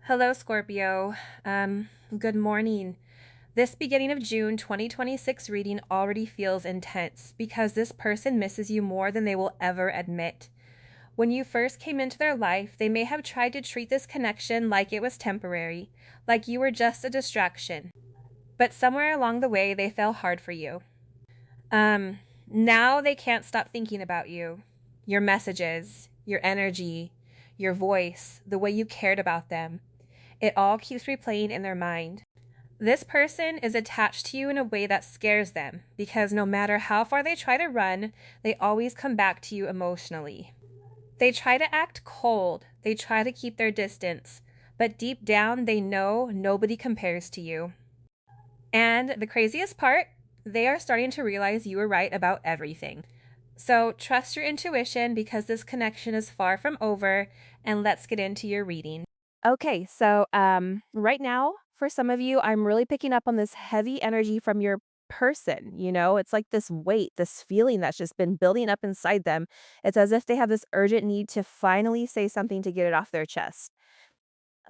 Hello, Scorpio. Good morning. This beginning of June 2026 reading already feels intense because this person misses you more than they will ever admit. When you first came into their life, they may have tried to treat this connection like it was temporary, like you were just a distraction. But somewhere along the way, they fell hard for you. Now they can't stop thinking about you, your messages, your energy, your voice, the way you cared about them. It all keeps replaying in their mind. This person is attached to you in a way that scares them because no matter how far they try to run, they always come back to you emotionally. They try to act cold, they try to keep their distance, but deep down they know nobody compares to you. And the craziest part, they are starting to realize you were right about everything. So trust your intuition because this connection is far from over, and let's get into your reading. Okay, so right now, for some of you, I'm really picking up on this heavy energy from your person. It's like this weight, this feeling that's just been building up inside them. It's as if they have this urgent need to finally say something to get it off their chest.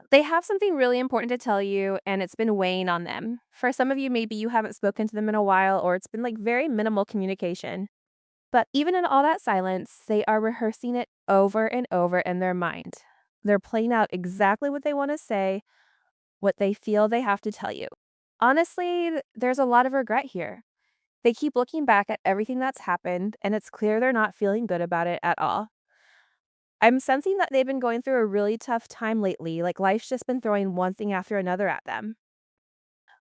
They have something really important to tell you, and it's been weighing on them. For some of you, maybe you haven't spoken to them in a while, or it's been like very minimal communication. But even in all that silence, they are rehearsing it over and over in their mind. They're playing out exactly what they want to say, what they feel they have to tell you. Honestly, there's a lot of regret here. They keep looking back at everything that's happened, and it's clear they're not feeling good about it at all. I'm sensing that they've been going through a really tough time lately, like life's just been throwing one thing after another at them.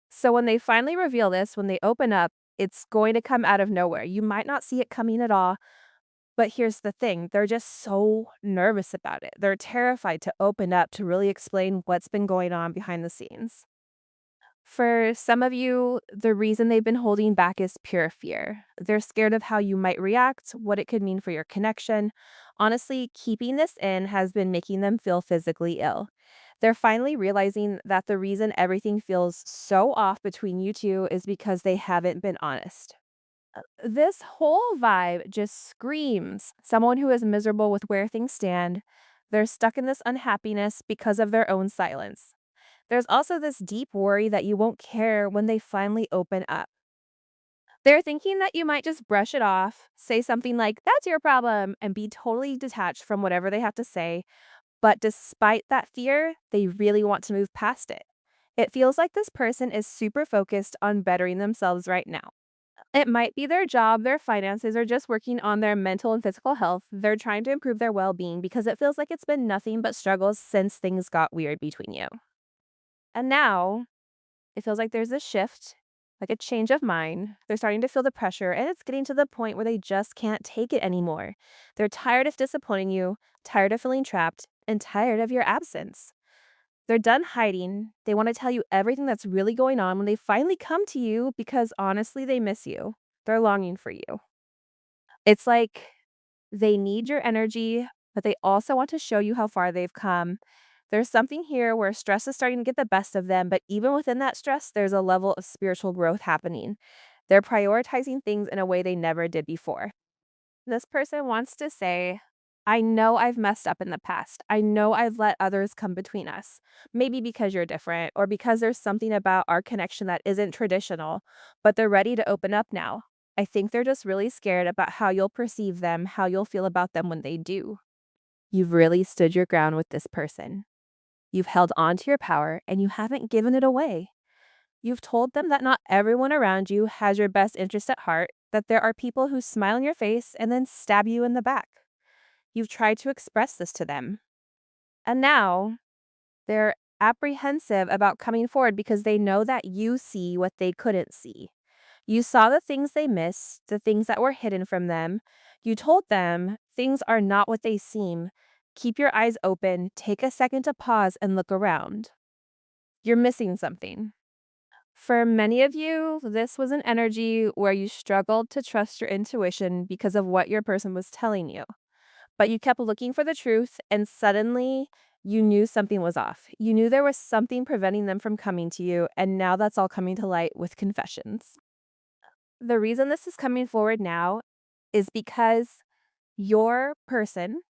So when they finally reveal this, when they open up, it's going to come out of nowhere. You might not see it coming at all. But here's the thing, they're just so nervous about it. They're terrified to open up to really explain what's been going on behind the scenes. For some of you, the reason they've been holding back is pure fear. They're scared of how you might react, what it could mean for your connection. Honestly, keeping this in has been making them feel physically ill. They're finally realizing that the reason everything feels so off between you two is because they haven't been honest. This whole vibe just screams someone who is miserable with where things stand. They're stuck in this unhappiness because of their own silence. There's also this deep worry that you won't care when they finally open up. They're thinking that you might just brush it off, say something like, "That's your problem," and be totally detached from whatever they have to say. But despite that fear, they really want to move past it. It feels like this person is super focused on bettering themselves right now. It might be their job, their finances, or just working on their mental and physical health. They're trying to improve their well being because it feels like it's been nothing but struggles since things got weird between you. And now it feels like there's a shift, like a change of mind. They're starting to feel the pressure, and it's getting to the point where they just can't take it anymore. They're tired of disappointing you, tired of feeling trapped, and tired of your absence. They're done hiding. They want to tell you everything that's really going on when they finally come to you because honestly, they miss you. They're longing for you. It's like they need your energy, but they also want to show you how far they've come. There's something here where stress is starting to get the best of them, but even within that stress, there's a level of spiritual growth happening. They're prioritizing things in a way they never did before. This person wants to say, "I know I've messed up in the past. I know I've let others come between us. Maybe because you're different or because there's something about our connection that isn't traditional, but they're ready to open up now. I think they're just really scared about how you'll perceive them, how you'll feel about them when they do." You've really stood your ground with this person. You've held on to your power and you haven't given it away. You've told them that not everyone around you has your best interest at heart, that there are people who smile in your face and then stab you in the back. You've tried to express this to them. And now they're apprehensive about coming forward because they know that you see what they couldn't see. You saw the things they missed, the things that were hidden from them. You told them things are not what they seem. Keep your eyes open, take a second to pause and look around. You're missing something. For many of you, this was an energy where you struggled to trust your intuition because of what your person was telling you. But you kept looking for the truth, and suddenly you knew something was off. You knew there was something preventing them from coming to you, and now that's all coming to light with confessions. The reason this is coming forward now is because your person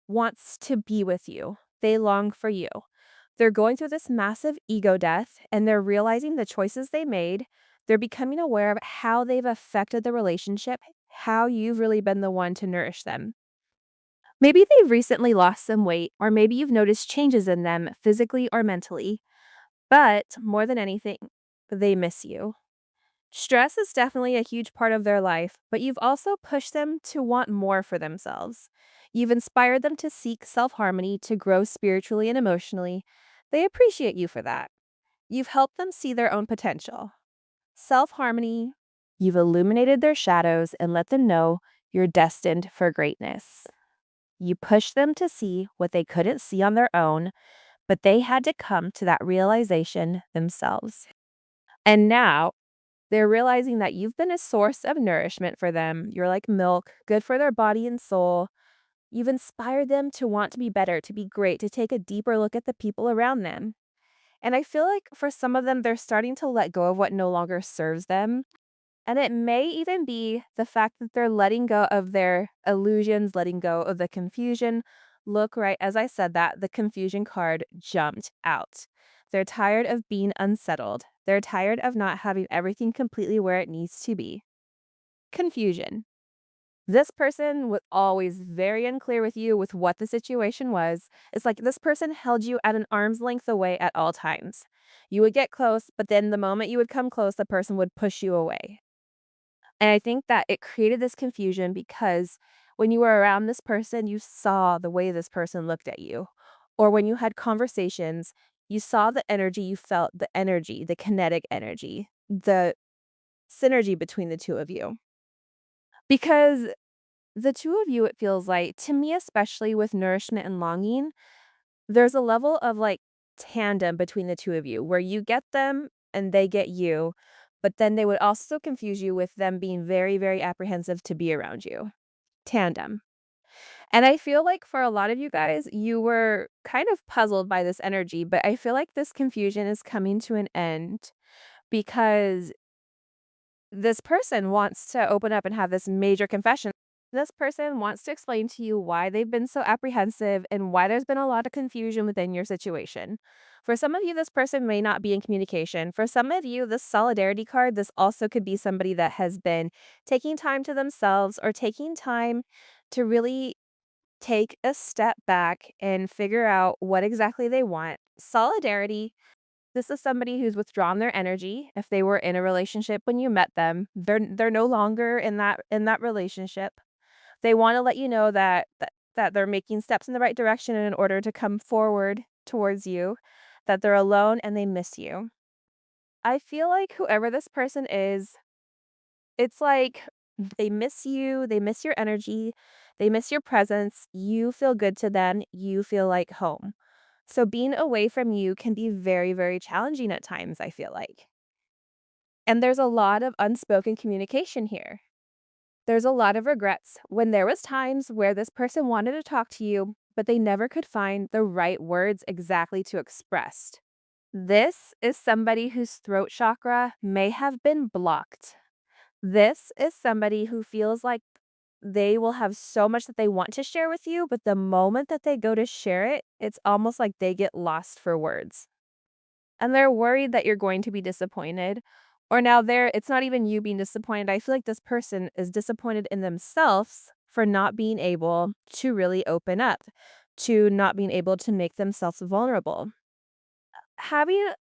wants to be with you. They long for you. They're going through this massive ego death and they're realizing the choices they made. They're becoming aware of how they've affected the relationship, how you've really been the one to nourish them. Maybe they've recently lost some weight, or maybe you've noticed changes in them physically or mentally, but more than anything, they miss you. Stress is definitely a huge part of their life, but you've also pushed them to want more for themselves. You've inspired them to seek self harmony, to grow spiritually and emotionally. They appreciate you for that. You've helped them see their own potential. Self harmony, you've illuminated their shadows and let them know you're destined for greatness. You push them to see what they couldn't see on their own, but they had to come to that realization themselves. And now they're realizing that you've been a source of nourishment for them. You're like milk, good for their body and soul. You've inspired them to want to be better, to be great, to take a deeper look at the people around them. And I feel like for some of them, they're starting to let go of what no longer serves them. And it may even be the fact that they're letting go of their illusions, letting go of the confusion. Look, right as I said that, the confusion card jumped out. They're tired of being unsettled. They're tired of not having everything completely where it needs to be. Confusion. This person was always very unclear with you with what the situation was. It's like this person held you at an arm's length away at all times. You would get close, but then the moment you would come close, the person would push you away. And I think that it created this confusion because when you were around this person, you saw the way this person looked at you. Or when you had conversations, you saw the energy, you felt the energy, the kinetic energy, the synergy between the two of you. Because the two of you, it feels like, to me, especially with nourishment and longing, there's a level of like tandem between the two of you where you get them and they get you, but then they would also confuse you with them being very, very apprehensive to be around you. Tandem. And I feel like for a lot of you guys, you were kind of puzzled by this energy, but I feel like this confusion is coming to an end because this person wants to open up and have this major confession. This person wants to explain to you why they've been so apprehensive and why there's been a lot of confusion within your situation. For some of you, this person may not be in communication. For some of you, this solidarity card, this also could be somebody that has been taking time to themselves or taking time to really take a step back and figure out what exactly they want. Solidarity, this is somebody who's withdrawn their energy. If they were in a relationship when you met them, they're no longer in that relationship. They wanna let you know that they're making steps in the right direction in order to come forward towards you, that they're alone and they miss you. I feel like whoever this person is, it's like they miss you, they miss your energy, they miss your presence, you feel good to them, you feel like home. So being away from you can be very, very challenging at times, I feel like. And there's a lot of unspoken communication here. There's a lot of regrets when there was times where this person wanted to talk to you, but they never could find the right words exactly to express. This is somebody whose throat chakra may have been blocked. This is somebody who feels like they will have so much that they want to share with you, but the moment that they go to share it, it's almost like they get lost for words. And they're worried that you're going to be disappointed. Or now it's not even you being disappointed. I feel like this person is disappointed in themselves for not being able to really open up, to not being able to make themselves vulnerable. Having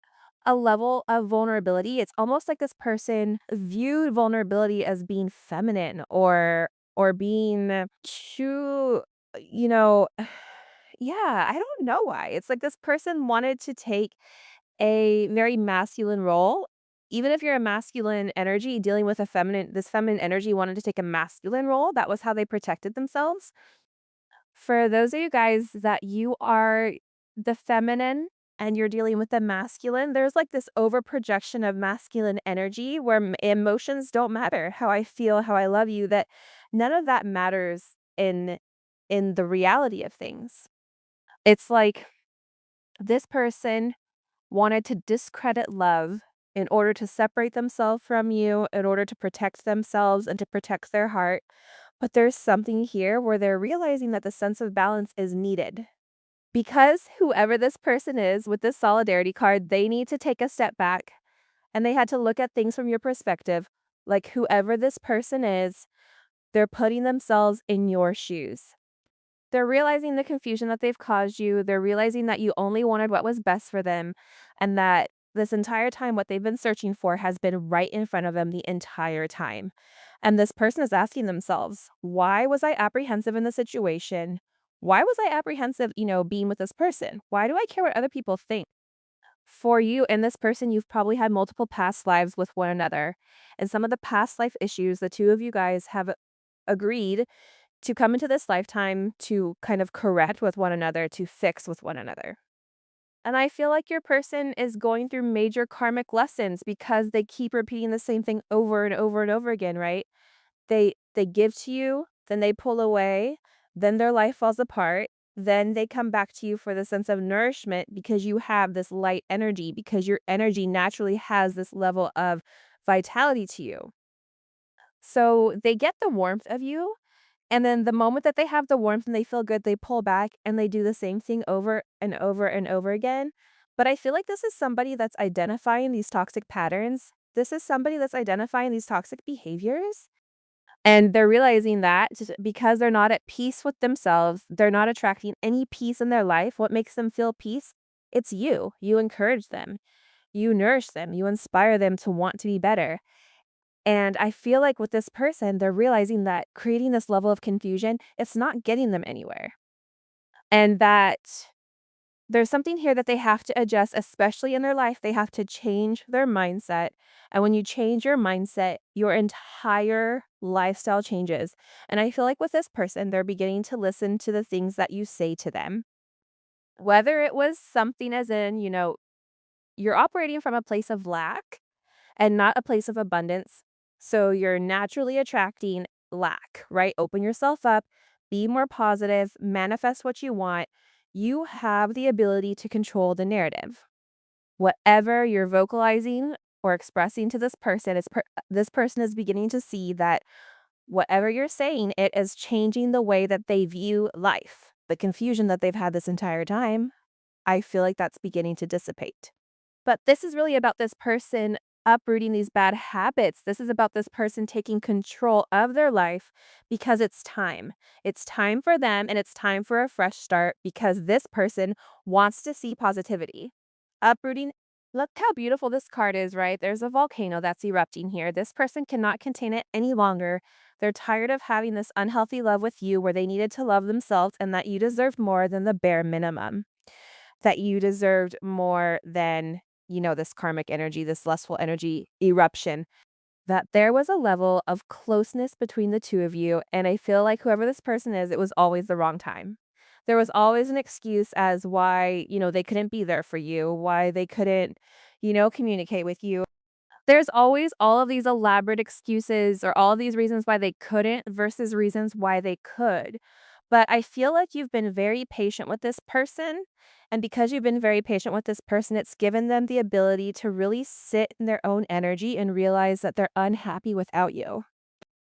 a level of vulnerability, it's almost like this person viewed vulnerability as being feminine or being too, you know, yeah, I don't know why. It's like this person wanted to take a very masculine role. Even if you're a masculine energy dealing with this feminine energy wanted to take a masculine role, that was how they protected themselves. For those of you guys that you are the feminine and you're dealing with the masculine, there's like this over projection of masculine energy where emotions don't matter. How I feel, how I love you, that none of that matters in the reality of things. It's like this person wanted to discredit love in order to separate themselves from you, in order to protect themselves and to protect their heart. But there's something here where they're realizing that the sense of balance is needed. Because whoever this person is with this solidarity card, they need to take a step back and they had to look at things from your perspective. Like whoever this person is, they're putting themselves in your shoes. They're realizing the confusion that they've caused you. They're realizing that you only wanted what was best for them and that this entire time, what they've been searching for has been right in front of them the entire time. And this person is asking themselves, why was I apprehensive in the situation? Why was I apprehensive, being with this person? Why do I care what other people think? For you and this person, you've probably had multiple past lives with one another. And some of the past life issues, the two of you guys have agreed to come into this lifetime to kind of correct with one another, to fix with one another. And I feel like your person is going through major karmic lessons because they keep repeating the same thing over and over and over again, right? They give to you, then they pull away, then their life falls apart, then they come back to you for the sense of nourishment because you have this light energy, because your energy naturally has this level of vitality to you. So they get the warmth of you, and then the moment that they have the warmth and they feel good, they pull back and they do the same thing over and over and over again. But I feel like this is somebody that's identifying these toxic patterns. This is somebody that's identifying these toxic behaviors. And they're realizing that because they're not at peace with themselves, they're not attracting any peace in their life. What makes them feel peace? It's you. You encourage them, you nourish them, you inspire them to want to be better. And I feel like with this person, they're realizing that creating this level of confusion, it's not getting them anywhere. And that there's something here that they have to adjust, especially in their life. They have to change their mindset. And when you change your mindset, your entire lifestyle changes. And I feel like with this person, they're beginning to listen to the things that you say to them. Whether it was something as in, you're operating from a place of lack and not a place of abundance. So you're naturally attracting lack, right? Open yourself up, be more positive, manifest what you want. You have the ability to control the narrative. Whatever you're vocalizing or expressing to this person, this person is beginning to see that whatever you're saying, it is changing the way that they view life. The confusion that they've had this entire time, I feel like that's beginning to dissipate. But this is really about this person uprooting these bad habits. This is about this person taking control of their life because it's time. It's time for them and it's time for a fresh start because this person wants to see positivity. Uprooting. Look how beautiful this card is, right? There's a volcano that's erupting here. This person cannot contain it any longer. They're tired of having this unhealthy love with you where they needed to love themselves and that you deserved more than the bare minimum, that you deserved more than, this karmic energy, this lustful energy eruption, that there was a level of closeness between the two of you. And I feel like whoever this person is, it was always the wrong time. There was always an excuse as why, they couldn't be there for you, why they couldn't, communicate with you. There's always all of these elaborate excuses or all of these reasons why they couldn't versus reasons why they could. But I feel like you've been very patient with this person. And because you've been very patient with this person, it's given them the ability to really sit in their own energy and realize that they're unhappy without you.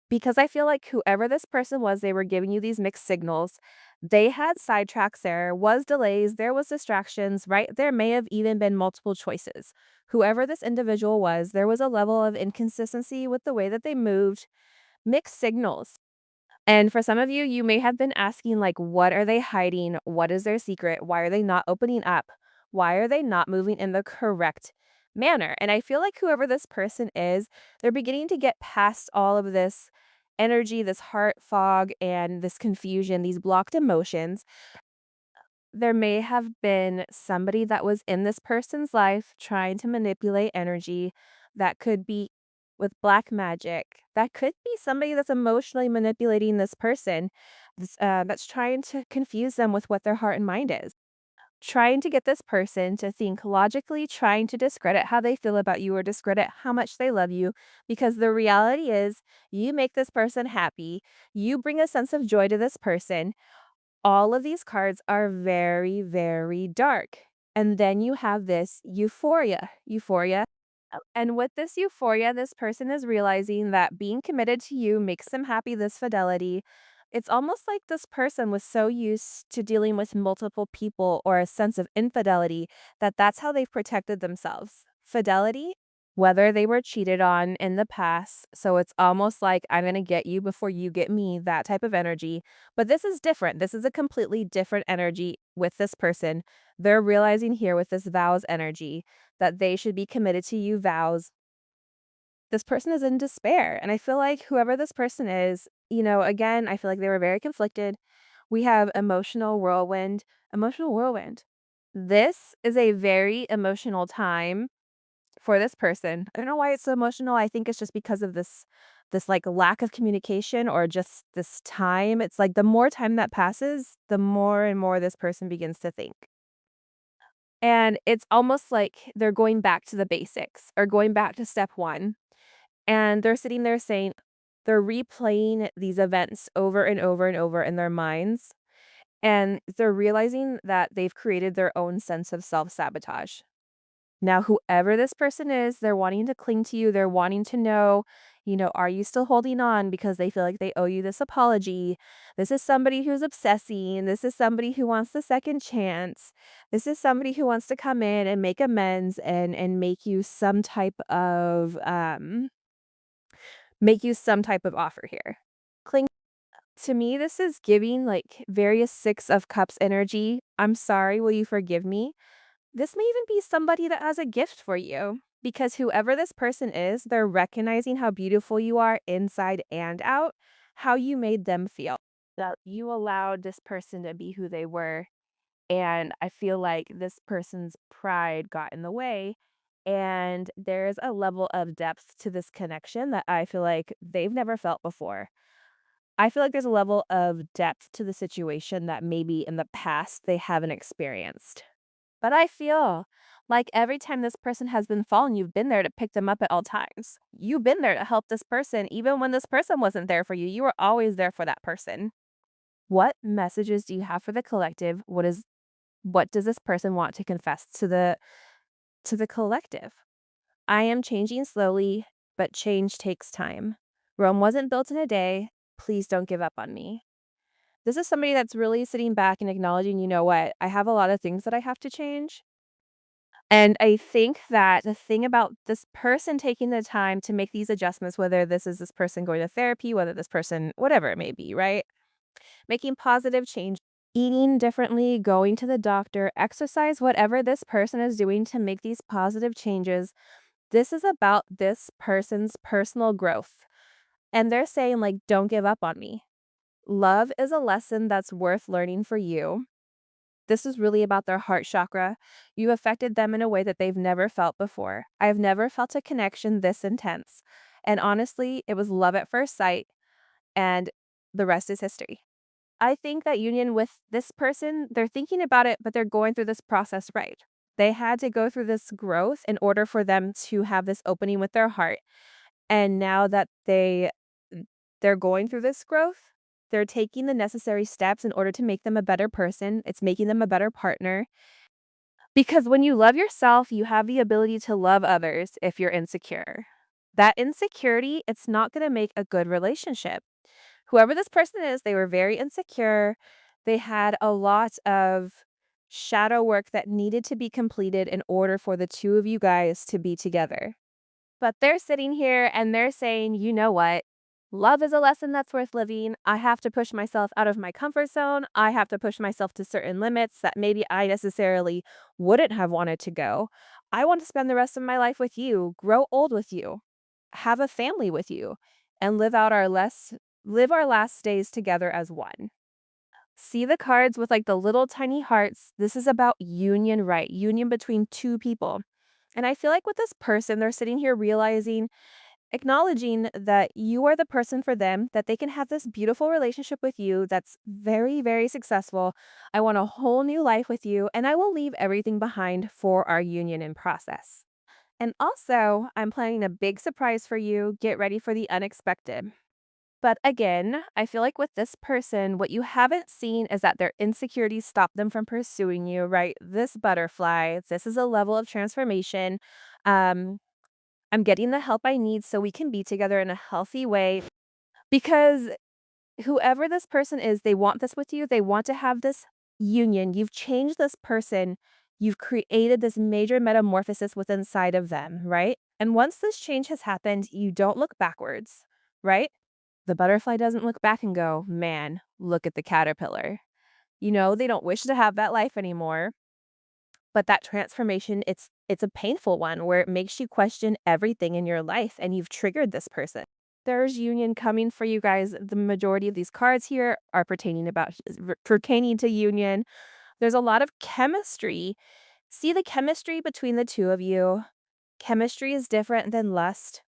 Because I feel like whoever this person was, they were giving you these mixed signals. They had sidetracks, there was delays, there was distractions, right? There may have even been multiple choices. Whoever this individual was, there was a level of inconsistency with the way that they moved, mixed signals. And for some of you, you may have been asking, like, what are they hiding? What is their secret? Why are they not opening up? Why are they not moving in the correct manner? And I feel like whoever this person is, they're beginning to get past all of this energy, this heart fog, and this confusion, these blocked emotions. There may have been somebody that was in this person's life trying to manipulate energy. That could be with black magic. That could be somebody that's emotionally manipulating this person, that's trying to confuse them with what their heart and mind is. Trying to get this person to think logically, trying to discredit how they feel about you or discredit how much they love you. Because the reality is, you make this person happy. You bring a sense of joy to this person. All of these cards are very, very dark. And then you have this euphoria. Euphoria. And with this euphoria, this person is realizing that being committed to you makes them happy, this fidelity. It's almost like this person was so used to dealing with multiple people or a sense of infidelity that that's how they've protected themselves. Fidelity, whether they were cheated on in the past. So it's almost like I'm going to get you before you get me, that type of energy. But this is different. This is a completely different energy with this person. They're realizing here with this vows energy that they should be committed to you vows. This person is in despair. And I feel like whoever this person is, again, I feel like they were very conflicted. We have emotional whirlwind. Emotional whirlwind. This is a very emotional time for this person. I don't know why it's so emotional. I think it's just because of this like lack of communication or just this time. It's like the more time that passes, the more and more this person begins to think. And it's almost like they're going back to the basics or going back to step 1. And they're sitting there saying they're replaying these events over and over and over in their minds, and they're realizing that they've created their own sense of self-sabotage. Now, whoever this person is, they're wanting to cling to you, they're wanting to know, are you still holding on because they feel like they owe you this apology? This is somebody who's obsessing, this is somebody who wants the second chance. This is somebody who wants to come in and make amends and make you some type of offer here. Cling to me, this is giving like various 6 of cups energy. I'm sorry, will you forgive me? This may even be somebody that has a gift for you because whoever this person is, they're recognizing how beautiful you are inside and out, how you made them feel. That you allowed this person to be who they were. And I feel like this person's pride got in the way. And there's a level of depth to this connection that I feel like they've never felt before. I feel like there's a level of depth to the situation that maybe in the past they haven't experienced. But I feel like every time this person has been fallen, you've been there to pick them up at all times. You've been there to help this person, even when this person wasn't there for you. You were always there for that person. What messages do you have for the collective? What does this person want to confess to the collective? I am changing slowly, but change takes time. Rome wasn't built in a day. Please don't give up on me. This is somebody that's really sitting back and acknowledging, you know what? I have a lot of things that I have to change. And I think that the thing about this person taking the time to make these adjustments, whether this is this person going to therapy, whether this person, whatever it may be, right? Making positive change, eating differently, going to the doctor, exercise, whatever this person is doing to make these positive changes. This is about this person's personal growth. And they're saying, like, don't give up on me. Love is a lesson that's worth learning for you. This is really about their heart chakra. You affected them in a way that they've never felt before. I've never felt a connection this intense. And honestly, it was love at first sight, and the rest is history. I think that union with this person, they're thinking about it, but they're going through this process right. They had to go through this growth in order for them to have this opening with their heart. And now that they're going through this growth, they're taking the necessary steps in order to make them a better person. It's making them a better partner. Because when you love yourself, you have the ability to love others if you're insecure. That insecurity, it's not going to make a good relationship. Whoever this person is, they were very insecure. They had a lot of shadow work that needed to be completed in order for the two of you guys to be together. But they're sitting here and they're saying, you know what? Love is a lesson that's worth living. I have to push myself out of my comfort zone. I have to push myself to certain limits that maybe I necessarily wouldn't have wanted to go. I want to spend the rest of my life with you, grow old with you, have a family with you, and live our last days together as one. See the cards with like the little tiny hearts. This is about union, right? Union between two people. And I feel like with this person, they're sitting here realizing, acknowledging that you are the person for them, that they can have this beautiful relationship with you that's very, very successful. I want a whole new life with you, and I will leave everything behind for our union and process. And also, I'm planning a big surprise for you. Get ready for the unexpected. But again, I feel like with this person, what you haven't seen is that their insecurities stop them from pursuing you, right? This butterfly, this is a level of transformation. Um, I'm getting the help I need so we can be together in a healthy way because Whoever this person is, they want this with you. They want to have this union. You've changed this person. You've created this major metamorphosis within inside of them, right? And once this change has happened, you don't look backwards, right? The butterfly doesn't look back and go, man, look at the caterpillar. They don't wish to have that life anymore. But that transformation, it's a painful one where it makes you question everything in your life and you've triggered this person. There's union coming for you guys. The majority of these cards here are pertaining to union. There's a lot of chemistry. See the chemistry between the two of you. Chemistry is different than lust.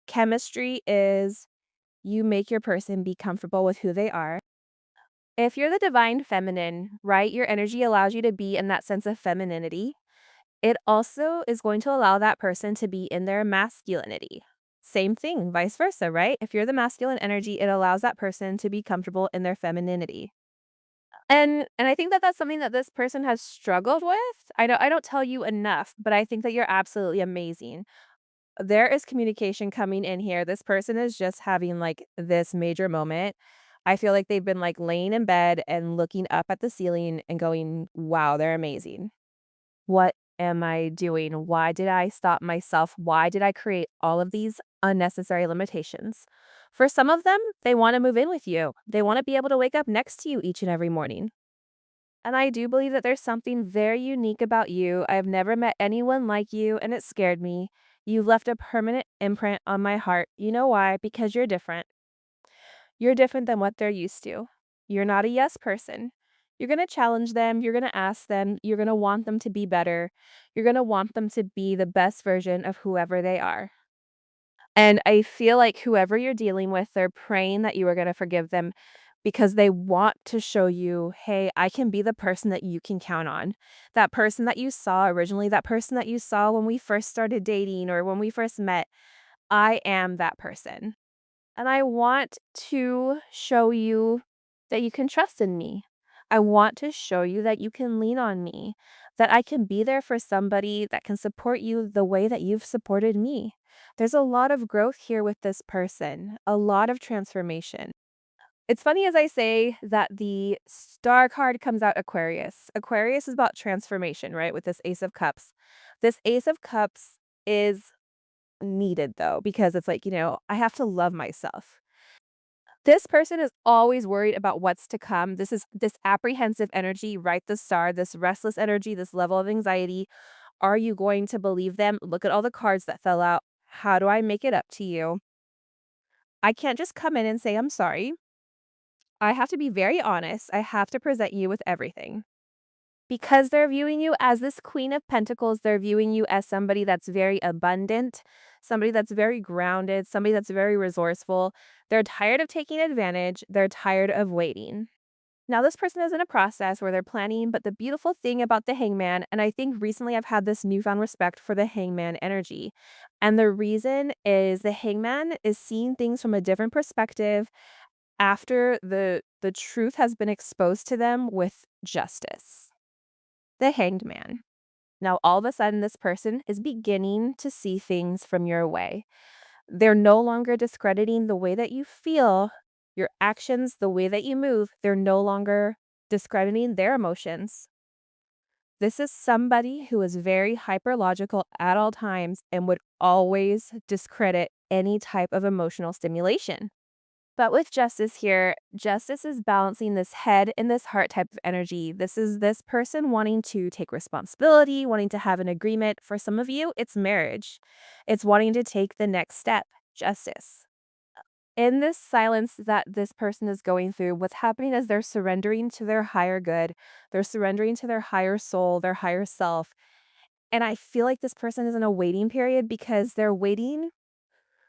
Chemistry is you make your person be comfortable with who they are. If you're the divine feminine, right, your energy allows you to be in that sense of femininity. It also is going to allow that person to be in their masculinity. Same thing, vice versa, right? If you're the masculine energy, it allows that person to be comfortable in their femininity. And I think that that's something that this person has struggled with. I don't tell you enough, but I think that you're absolutely amazing. There is communication coming in here. This person is just having like this major moment. I feel like they've been like laying in bed and looking up at the ceiling and going, "Wow, they're amazing. What am I doing? Why did I stop myself? Why did I create all of these unnecessary limitations?" For some of them, they want to move in with you. They want to be able to wake up next to you each and every morning. And I do believe that there's something very unique about you. I've never met anyone like you, and it scared me. You've left a permanent imprint on my heart. You know why? Because you're different. You're different than what they're used to. You're not a yes person. You're going to challenge them. You're going to ask them. You're going to want them to be better. You're going to want them to be the best version of whoever they are. And I feel like whoever you're dealing with, they're praying that you are going to forgive them because they want to show you, hey, I can be the person that you can count on. That person that you saw originally, that person that you saw when we first started dating or when we first met, I am that person. And I want to show you that you can trust in me. I want to show you that you can lean on me, that I can be there for somebody that can support you the way that you've supported me. There's a lot of growth here with this person, a lot of transformation. It's funny as I say that the star card comes out Aquarius. Aquarius is about transformation, right? With this Ace of Cups. This Ace of Cups is needed though, because it's like, I have to love myself. This person is always worried about what's to come. This is this apprehensive energy, right? The star, this restless energy, this level of anxiety. Are you going to believe them? Look at all the cards that fell out. How do I make it up to you? I can't just come in and say, I'm sorry. I have to be very honest. I have to present you with everything. Because they're viewing you as this Queen of Pentacles, they're viewing you as somebody that's very abundant, somebody that's very grounded, somebody that's very resourceful. They're tired of taking advantage. They're tired of waiting. Now, this person is in a process where they're planning, but the beautiful thing about the hangman, and I think recently I've had this newfound respect for the hangman energy. And the reason is the hangman is seeing things from a different perspective after the truth has been exposed to them with justice. The hanged man. Now, all of a sudden, this person is beginning to see things from your way. They're no longer discrediting the way that you feel, your actions, the way that you move. They're no longer discrediting their emotions. This is somebody who is very hyperlogical at all times and would always discredit any type of emotional stimulation. But with justice here, justice is balancing this head and this heart type of energy. This is this person wanting to take responsibility, wanting to have an agreement. For some of you, it's marriage. It's wanting to take the next step, justice. In this silence that this person is going through, what's happening is they're surrendering to their higher good. They're surrendering to their higher soul, their higher self. And I feel like this person is in a waiting period because they're waiting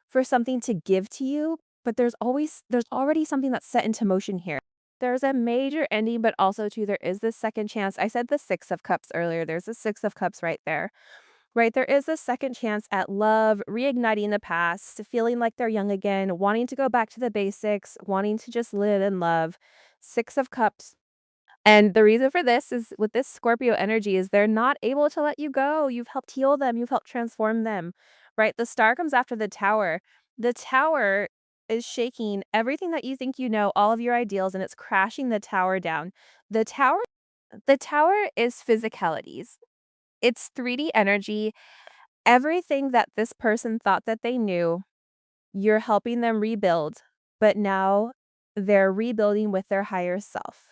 for something to give to you, but there's already something that's set into motion here. There's a major ending, but also too, there is this second chance. I said the Six of Cups earlier. There's the Six of Cups right there. Right, there is a second chance at love, reigniting the past, feeling like they're young again, wanting to go back to the basics, wanting to just live in love. Six of Cups. And the reason for this is with this Scorpio energy is they're not able to let you go. You've helped heal them. You've helped transform them, right? The star comes after the tower. The tower is shaking everything that you think you know, all of your ideals, and it's crashing the tower down. The tower the tower is physicalities. It's 3D energy. Everything that this person thought that they knew, you're helping them rebuild, but now they're rebuilding with their higher self.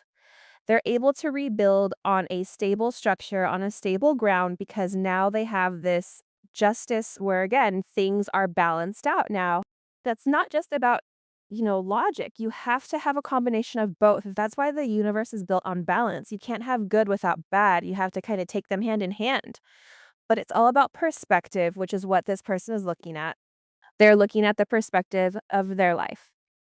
They're able to rebuild on a stable structure, on a stable ground, because now they have this justice where, again, things are balanced out now. That's not just about, logic. You have to have a combination of both. That's why the universe is built on balance. You can't have good without bad. You have to kind of take them hand in hand. But it's all about perspective, which is what this person is looking at. They're looking at the perspective of their life.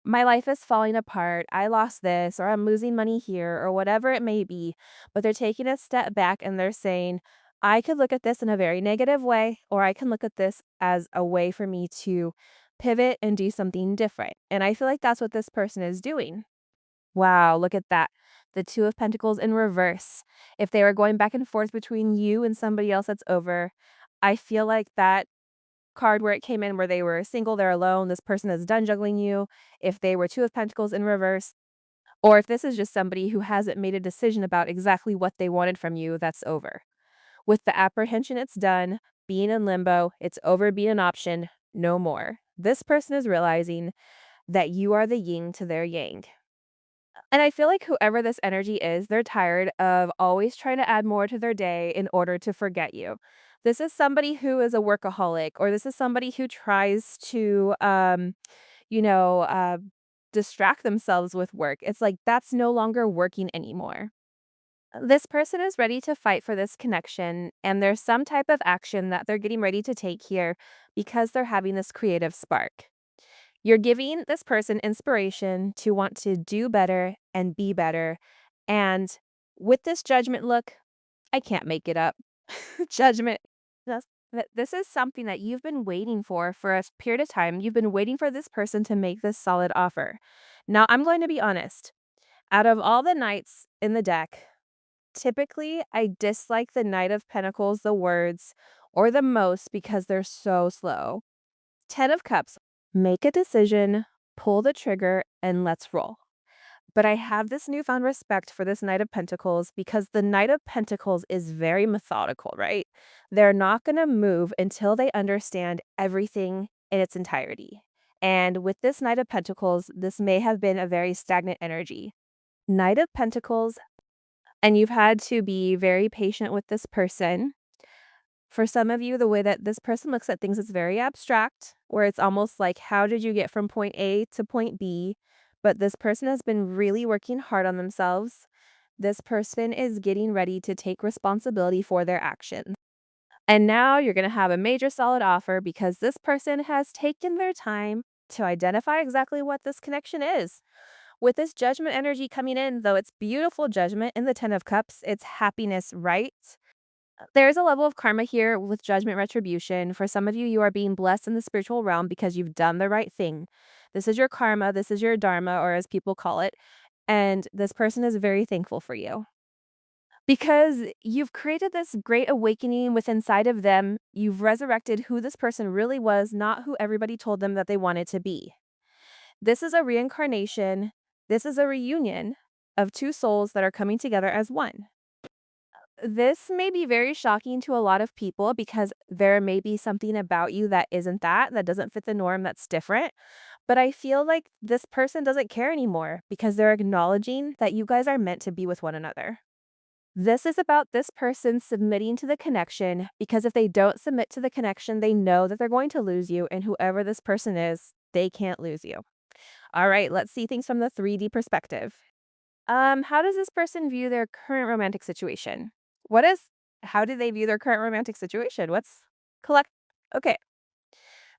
My life is falling apart. I lost this, or I'm losing money here, or whatever it may be. But they're taking a step back and they're saying, I could look at this in a very negative way, or I can look at this as a way for me to pivot and do something different. And I feel like that's what this person is doing. Wow, look at that. The Two of Pentacles in reverse. If they were going back and forth between you and somebody else that's over, I feel like that card where it came in where they were single, they're alone, this person is done juggling you. If they were Two of Pentacles in reverse, or if this is just somebody who hasn't made a decision about exactly what they wanted from you, that's over. With the apprehension, it's done. Being in limbo, it's over being an option, no more. This person is realizing that you are the yin to their yang. And I feel like whoever this energy is, they're tired of always trying to add more to their day in order to forget you. This is somebody who is a workaholic, or this is somebody who tries to, you know, uh, distract themselves with work. It's like that's no longer working anymore. This person is ready to fight for this connection, and there's some type of action that they're getting ready to take here because they're having this creative spark. You're giving this person inspiration to want to do better and be better. And with this judgment look, I can't make it up. Judgment. This is something that you've been waiting for a period of time. You've been waiting for this person to make this solid offer. Now, I'm going to be honest. Out of all the knights in the deck, typically I dislike the Knight of Pentacles, the words, or the most because they're so slow. 10 of Cups. Make a decision, pull the trigger, and let's roll. But I have this newfound respect for this Knight of Pentacles because the Knight of Pentacles is very methodical, right? They're not going to move until they understand everything in its entirety. And with this Knight of Pentacles, this may have been a very stagnant energy. Knight of Pentacles, and you've had to be very patient with this person. For some of you, the way that this person looks at things is very abstract, where it's almost like, how did you get from point A to point B? But this person has been really working hard on themselves. This person is getting ready to take responsibility for their actions. And now you're going to have a major solid offer because this person has taken their time to identify exactly what this connection is. With this judgment energy coming in, though it's beautiful judgment in the 10 of Cups, it's happiness, right? There's a level of karma here with judgment retribution. For some of you, you are being blessed in the spiritual realm because you've done the right thing. This is your karma, this is your dharma, or as people call it. And this person is very thankful for you because you've created this great awakening within inside of them. You've resurrected who this person really was, not who everybody told them that they wanted to be. This is a reincarnation. This is a reunion of two souls that are coming together as one. This may be very shocking to a lot of people because there may be something about you that isn't that doesn't fit the norm, that's different. But I feel like this person doesn't care anymore because they're acknowledging that you guys are meant to be with one another. This is about this person submitting to the connection because if they don't submit to the connection, they know that they're going to lose you, and whoever this person is, they can't lose you. All right, let's see things from the 3D perspective. How does this person view their current romantic situation? What is how do they view their current romantic situation? What's collect Okay.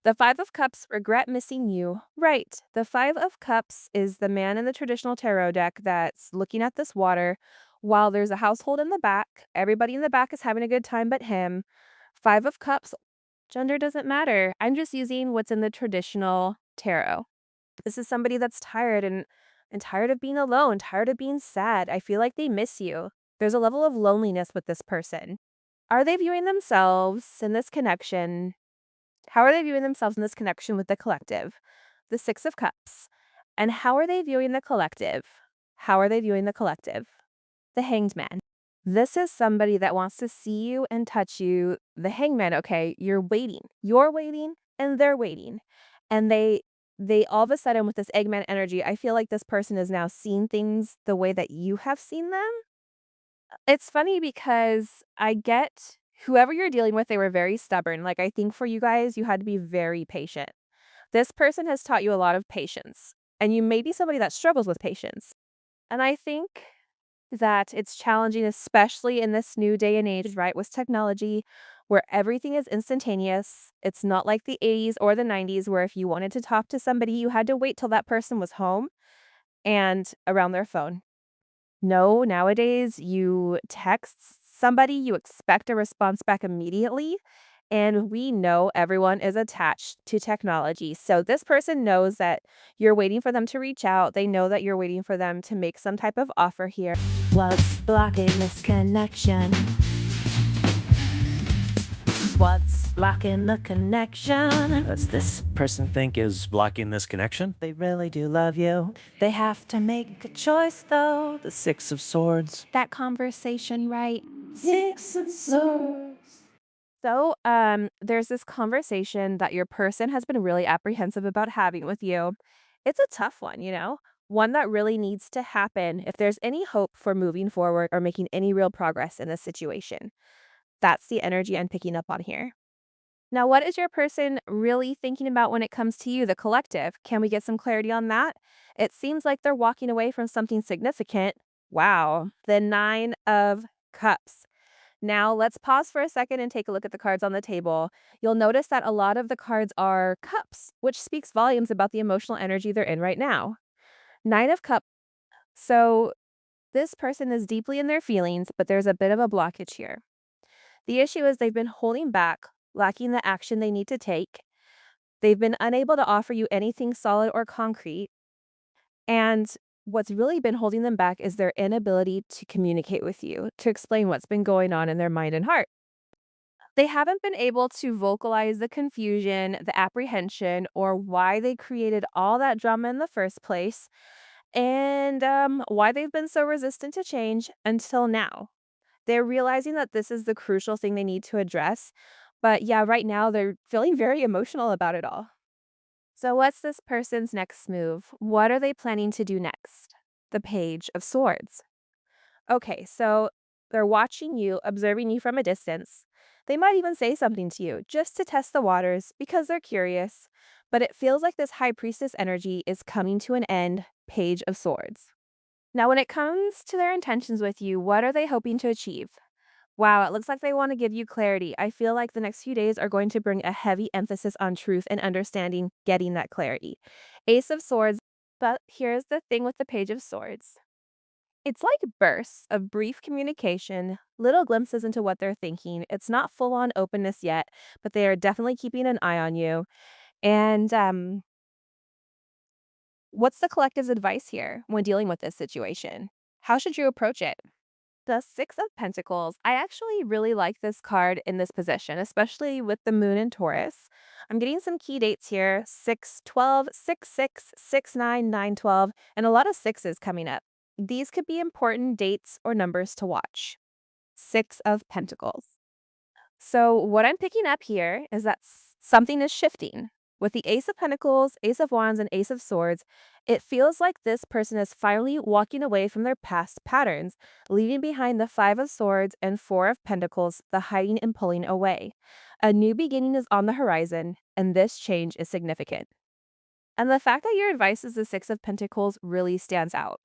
The 5 of Cups, regret missing you. Right. The 5 of Cups is the man in the traditional tarot deck that's looking at this water while there's a household in the back. Everybody in the back is having a good time but him. 5 of Cups, gender doesn't matter. I'm just using what's in the traditional tarot. This is somebody that's tired and tired of being alone, tired of being sad. I feel like they miss you. There's a level of loneliness with this person. Are they viewing themselves in this connection? How are they viewing themselves in this connection with the collective? the Six of Cups. And how are they viewing the collective? How are they viewing the collective? The Hanged Man. This is somebody that wants to see you and touch you. The Hangman, okay, you're waiting. You're waiting and they're waiting. And they all of a sudden with this Eggman energy, I feel like this person is now seeing things the way that you have seen them. It's funny because I get whoever you're dealing with, they were very stubborn. Like I think for you guys, you had to be very patient. This person has taught you a lot of patience, and you may be somebody that struggles with patience. And I think that it's challenging, especially in this new day and age, right, with technology, where everything is instantaneous. It's not like the 80s or the 90s, where if you wanted to talk to somebody, you had to wait till that person was home and around their phone. No, nowadays you text somebody, you expect a response back immediately. And we know everyone is attached to technology. So this person knows that you're waiting for them to reach out. They know that you're waiting for them to make some type of offer here. What's blocking this connection? What's blocking the connection? Does this person think is blocking this connection? They really do love you. They have to make a choice though. The Six of Swords. That conversation, right? Six of Swords. So, there's this conversation that your person has been really apprehensive about having with you. It's a tough one, one that really needs to happen if there's any hope for moving forward or making any real progress in this situation. That's the energy I'm picking up on here. Now, what is your person really thinking about when it comes to you, the collective? Can we get some clarity on that? It seems like they're walking away from something significant. Wow, the Nine of Cups. Now, let's pause for a second and take a look at the cards on the table. You'll notice that a lot of the cards are cups, which speaks volumes about the emotional energy they're in right now. Nine of Cups. So, this person is deeply in their feelings, but there's a bit of a blockage here. The issue is they've been holding back, lacking the action they need to take. They've been unable to offer you anything solid or concrete. And what's really been holding them back is their inability to communicate with you, to explain what's been going on in their mind and heart. They haven't been able to vocalize the confusion, the apprehension, or why they created all that drama in the first place, and why they've been so resistant to change until now. They're realizing that this is the crucial thing they need to address. But yeah, right now they're feeling very emotional about it all. So, what's this person's next move? What are they planning to do next? The Page of Swords. Okay, so they're watching you, observing you from a distance. They might even say something to you just to test the waters because they're curious. But it feels like this High Priestess energy is coming to an end. Page of Swords. Now, when it comes to their intentions with you, what are they hoping to achieve? Wow, it looks like they want to give you clarity. I feel like the next few days are going to bring a heavy emphasis on truth and understanding, getting that clarity. Ace of Swords, but here's the thing with the Page of Swords. It's like bursts of brief communication, little glimpses into what they're thinking. It's not full on openness yet, but they are definitely keeping an eye on you. And what's the collective's advice here when dealing with this situation? How should you approach it? The Six of Pentacles. I actually really like this card in this position, especially with the moon in Taurus. I'm getting some key dates here: 6/12, 6/6, 6/9, 9/12, and a lot of sixes coming up. These could be important dates or numbers to watch. Six of Pentacles. So what I'm picking up here is that something is shifting. With the Ace of Pentacles, Ace of Wands, and Ace of Swords, it feels like this person is finally walking away from their past patterns, leaving behind the Five of Swords and Four of Pentacles, the hiding and pulling away. A new beginning is on the horizon, and this change is significant. And the fact that your advice is the Six of Pentacles really stands out.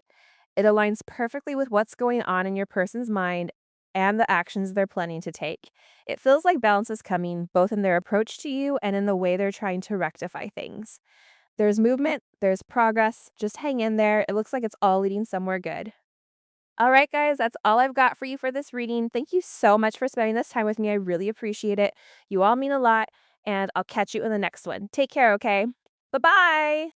It aligns perfectly with what's going on in your person's mind and the actions they're planning to take. It feels like balance is coming, both in their approach to you and in the way they're trying to rectify things. There's movement, there's progress. Just hang in there. It looks like it's all leading somewhere good. All right, guys, that's all I've got for you for this reading. Thank you so much for spending this time with me. I really appreciate it. You all mean a lot, and I'll catch you in the next one. Take care, okay? Bye-bye.